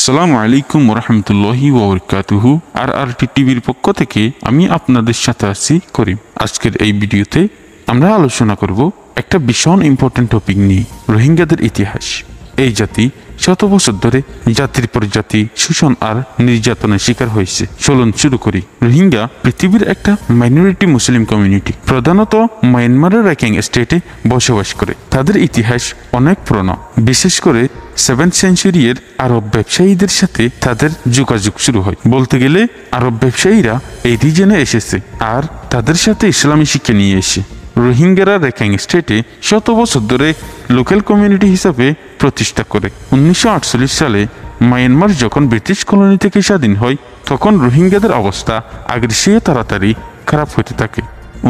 আসসালামু আলাইকুম ওরহমতুল্লাহি ওবরকাতুহু। RRT টিভির পক্ষ থেকে আমি আপনাদের সাথে আছি করিম। আজকের এই ভিডিওতে আমরা আলোচনা করব একটা ভীষণ ইম্পর্টেন্ট টপিক নিয়ে, রোহিঙ্গাদের ইতিহাস। এই জাতি শত বছর ধরে জাতির পর জাতি শোষণ আর নির্যাতনের শিকার হয়েছে। চলুন শুরু করি। রোহিঙ্গা পৃথিবীর একটা মাইনরিটি মুসলিম কমিউনিটি, প্রধানত মায়ানমারের রাখাইন স্টেটে বসবাস করে। তাদের ইতিহাস অনেক পুরনো, বিশেষ করে 7th সেঞ্চুরির আরব ব্যবসায়ীদের সাথে তাদের যোগাযোগ শুরু হয়। বলতে গেলে আরব ব্যবসায়ীরা এই রিজনে এসেছে আর তাদের সাথে ইসলামী শিক্ষা নিয়ে এসে রোহিঙ্গারা রাখাইন স্টেটে শত বছর ধরে লোকাল কমিউনিটি হিসাবে প্রতিষ্ঠা করে। 1948 সালে মায়ানমার যখন ব্রিটিশ কলোনি থেকে স্বাধীন হয়, তখন রোহিঙ্গাদের অবস্থা আগের চেয়ে তাড়াতাড়ি খারাপ হতে থাকে।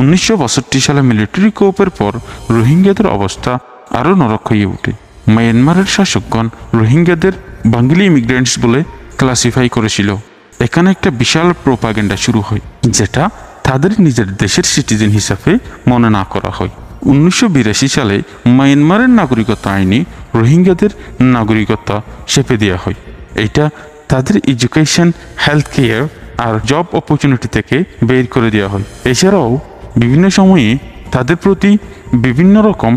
1962 সালে মিলিটারি কুপের পর রোহিঙ্গাদের অবস্থা আরও নরক হয়ে ওঠে। মায়ানমারের শাসকগণ রোহিঙ্গাদের বাঙালি ইমিগ্রেন্টস বলে ক্লাসিফাই করেছিল। এখানে একটা বিশাল প্রোপাগেন্ডা শুরু হয়, যেটা তাদের নিজের দেশের সিটিজেন হিসাবে মনে না করা হয়। 1982 সালে মায়ানমারের নাগরিকত্ব আইনে রোহিঙ্গাদের নাগরিকত্ব চেপে দেওয়া হয়। এটা তাদের এডুকেশন, হেলথ কেয়ার আর জব অপরচুনিটি থেকে বের করে দেওয়া হয়। এছাড়াও বিভিন্ন সময়ে তাদের প্রতি বিভিন্ন রকম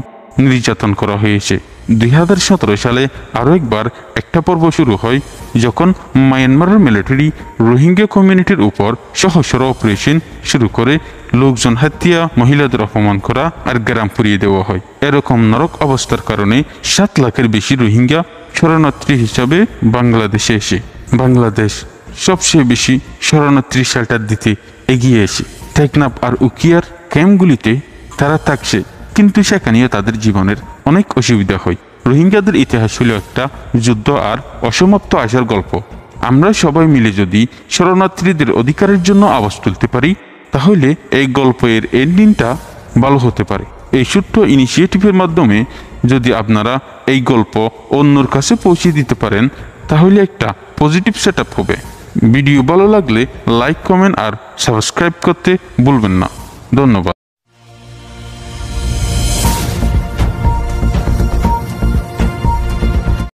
নির্যাতন করা হয়েছে। 2017 সালে আরও একবার একটা পর্ব শুরু হয়, যখন মায়ানমারের মিলিটারি রোহিঙ্গা কমিউনিটির উপর সহস্র অপারেশন শুরু করে লোকজন হত্যা, মহিলাদের অপমান করা আর গ্রাম পুড়িয়ে দেওয়া হয়। এরকম নরক অবস্থার কারণে 7 লাখের বেশি রোহিঙ্গা শরণার্থী হিসাবে বাংলাদেশে এসে বাংলাদেশ সবচেয়ে বেশি শরণার্থী শেল্টার দিতে এগিয়ে এসে টেকনাফ আর উকিয়ার ক্যাম্পগুলিতে তারা থাকছে, কিন্তু সেখানেও তাদের জীবনের অনেক অসুবিধা হয়। রোহিঙ্গাদের ইতিহাস হলো একটা যুদ্ধ আর অসমাপ্ত আশার গল্প। আমরা সবাই মিলে যদি শরণার্থীদের অধিকারের জন্য আওয়াজ তুলতে পারি, তাহলে এই গল্পের এন্ডিংটা ভালো হতে পারে। এই ছোট্ট ইনিশিয়েটিভের মাধ্যমে যদি আপনারা এই গল্প অন্যর কাছে পৌঁছে দিতে পারেন, তাহলে একটা পজিটিভ সেটআপ হবে। ভিডিও ভালো লাগলে লাইক, কমেন্ট আর সাবস্ক্রাইব করতে ভুলবেন না। ধন্যবাদ।